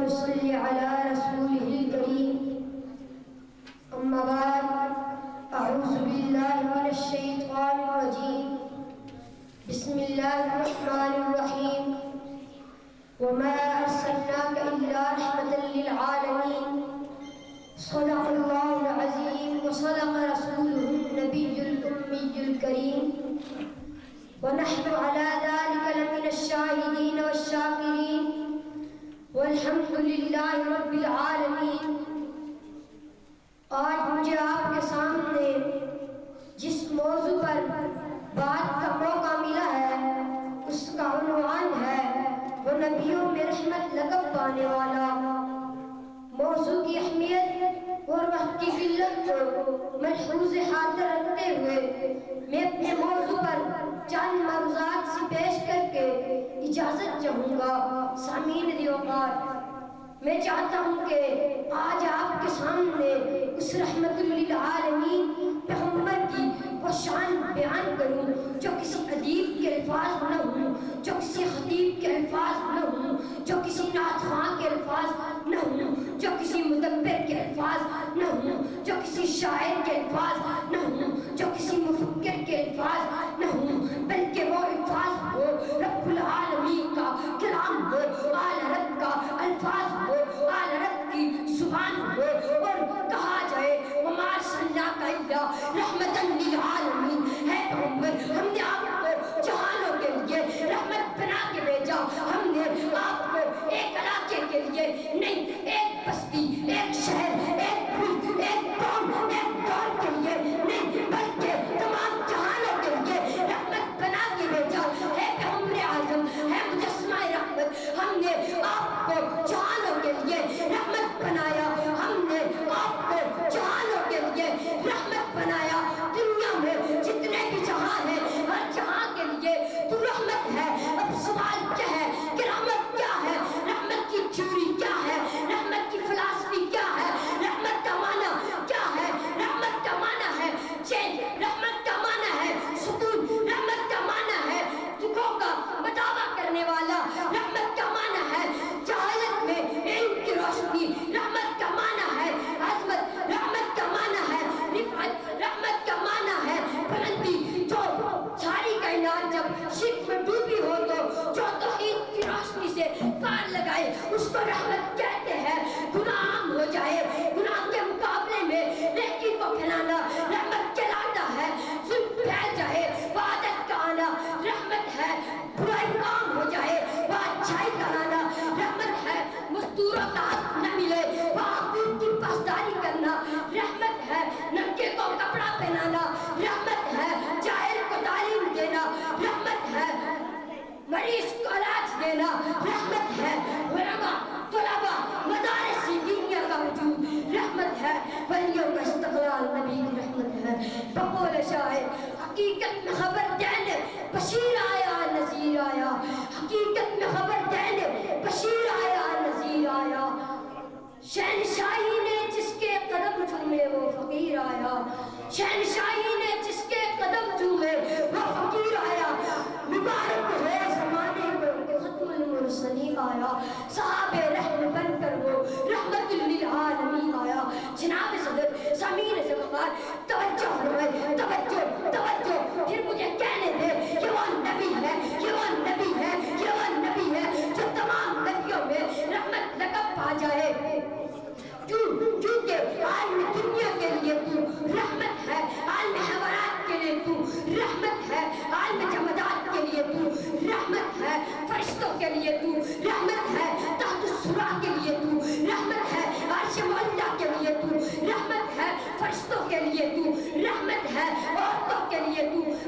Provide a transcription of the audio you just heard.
ونصلي على رسوله الكريم. أما بعد، أعوذ بالله من الشيطان الرجيم. بسم الله الرحمن الرحيم. وما أرسلناك إلا رحمة للعالمين. صدق الله العظيم وصدق رسوله النبي الأمي الكريم. ونحن على ذلك لمن الشاهدين والشاكرين والحمد لله رب العالمین. آج مجھے آپ کے سامنے جس موضوع پر بات کا موقع ملا ہے اس کا عنوان ہے وہ نبیوں میں رحمت لقب پانے والا. موضوع کی اہمیت اور وقت کی قلت کو ملحوظ خاطر رکھتے ہوئے میں اپنے موضوع پر چند ملحوظات سے پیش کر کے اجازت چاہوں گا. سامعین وقار، میں چاہتا ہوں کہ آج آپ کے سامنے اس رحمت للعالمین پیغمبر کی وہ شان بیان کروں جو کسی ادیب کے الفاظ نہ ہوں، جو کسی خطیب کے الفاظ نہ ہوں، جو کسی نعت خواں کے الفاظ نہ ہوں، جو کسی مدبر کے الفاظ نہ ہوں، جو کسی شاعر کے الفاظ نہ ہوں، جو کسی مفکر کے الفاظ نہ ہوں، بلکہ وہ الفاظ ہو رب العالمین کا کلام ہو، اعلی رب کا الفاظ ہو، اعلی رب کی زبان ہو، اور کہا جائے وما ارسلناک الا رحمۃ للعالمین. ہے پیغمبر، ہم نے آپ کو جہانوں کے لیے رحمت بنا کے بھیجا. ہم نے آپ کو ایک علاقے کے لیے نہیں، ایک بستی، ایک شہر، ایک ملک، ایک قوم، ایک دور کے لیے نہیں، بلکہ تمام جہانوں کے لیے رحمت بنا کے بھیجا. ہے پیغمبر اعظم، ہے مجسمہ رحمت. ہم نے آپ کو جہانوں کے لیے رحمت بنایا. ہم نے آپ کو جہانوں کے لیے رحمت بنایا. دنیا میں جتنے بھی جہاں ہیں ہر جہاں کے لیے تو رحمت ہے. اب سوال کیا ہے کہ رحمت کیا ہے؟ رحمت کی تھیوری کیا ہے؟ رحمت کی فلسفی کیا ہے؟ رحمت کا معنی کیا ہے؟ رحمت کا معنی ہے چین، رحمت کا معنی ہے سکون، رحمت کا معنی ہے دکھوں کا مداوا کرنے والا، رحمت کا معنی ہے جہالت میں علم کی روشنی، رحمت کا معنی ہے عظمت، رحمت کا معنی ہے رفعت، رحمت کا معنی ہے بلندی. جو ساری کائنات جب شرک میں ڈوبی ہو تو جو توحید کی روشنی سے پار لگائے اس کو رحمت کہتے ہیں. گناہ عام ہو جائے، گناہ کے مقابلے میں نیکی کو پھیلانا رحمت کہلاتا ہے. ظلم پھیل جائے وہ عادت کا آنا رحمت ہے. برائی عام ہو جائے وہ اچھائی کا لانا رحمت ہے. مزدوروں کا حق نہ ملے وہ حقوق کی پاسداری کرنا رحمت ہے. ننگے کو کپڑا پہنانا رحمت ہے. جاہل کو تعلیم دینا رحمت ہے. مریض کو علاج دینا رحمت ہے. علماء، طلباء، مدارس دینیا کا وجود رحمت ہے. ولیوں کا استقلال نبی کی رحمت ہے. بقول شاعر، حقیقت میں خبر دینے بشیر آیا نذیر آیا. حقیقت میں خبر دینے بشیر آیا نذیر آیا. شہنشاہی نے جس کے قدم چومے وہ فقیر آیا. شہنشاہی نے جس کے قدم چومے وہ فقیر آیا. مبارک ہو زمانے کو ختم المرسلین آیا. صحاب رحم بن کر وہ رحمت للعالمین آیا. جناب صدر، سامعین سے وقار، توجہ فرمائے، توجہ توجہ. پھر مجھے کہنے دے یہ وہ نبی ہے، یہ وہ نبی ہے، یہ وہ نبی ہے جو تمام نبیوں میں رحمت لقب پا جائے. کیونکہ عالم دنیا کے لیے تو رحمت ہے، عالم حوارات کے لیے تو رحمت ہے، عالم جمادات کے لیے تو رحمت ہے، فرشتوں کے لیے تو رحمت ہے، تحت السرا کے لیے تو رحمت ہے، عرش مولا کے لیے تو رحمت ہے، فرشتوں کے لیے تو رحمت ہے، عورتوں کے لیے تو